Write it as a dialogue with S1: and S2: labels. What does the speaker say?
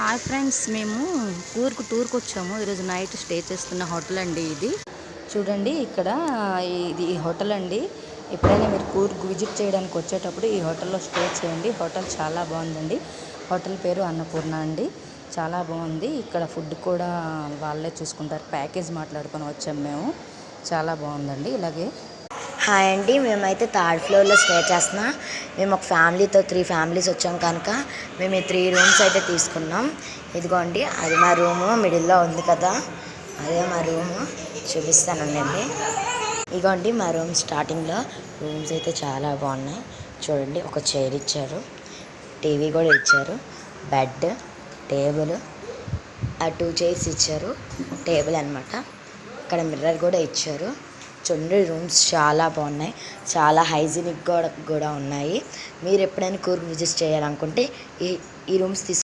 S1: Hi friends, మేము టూర్కి వచ్చాము. ఈరోజు నైట్ స్టే చేస్తున్న హోటల్ అండి ఇది. చూడండి, ఇక్కడ ఇది హోటల్ అండి. ఎప్పుడైనా మీరు కూర్గ్ విజిట్ చేయడానికి వచ్చేటప్పుడు ఈ హోటల్లో స్టే చేయండి. హోటల్ చాలా బాగుందండి. హోటల్ పేరు అన్నపూర్ణ అండి. చాలా బాగుంది. ఇక్కడ ఫుడ్ కూడా వాళ్ళే చూసుకుంటారు. ప్యాకేజ్ మాట్లాడుకొని వచ్చాము మేము. చాలా బాగుందండి. ఇలాగే
S2: హాయ్ అండి, మేమైతే థర్డ్ ఫ్లోర్లో స్టే చేస్తున్నాం. మేము ఒక ఫ్యామిలీతో 3 ఫ్యామిలీస్ వచ్చాం కనుక మేము ఈ 3 రూమ్స్ అయితే తీసుకున్నాం. ఇదిగోండి, అది మా రూము మిడిల్లో ఉంది కదా, అదే మా రూము. చూపిస్తానండి. ఇదిగోండి మా రూమ్. స్టార్టింగ్లో రూమ్స్ అయితే చాలా బాగున్నాయి. చూడండి, ఒక చైర్ ఇచ్చారు, టీవీ కూడా ఇచ్చారు, బెడ్, టేబుల్, ఆ 2 చైర్స్ ఇచ్చారు, టేబుల్ అనమాట. ఇక్కడ మిర్రర్ కూడా ఇచ్చారు. చూడండి, రూమ్స్ చాలా బాగున్నాయి, చాలా హైజీనిక్ కూడా ఉన్నాయి. మీరు ఎప్పుడైనా కూర్గ్ విజిట్ చేయాలనుకుంటే ఈ రూమ్స్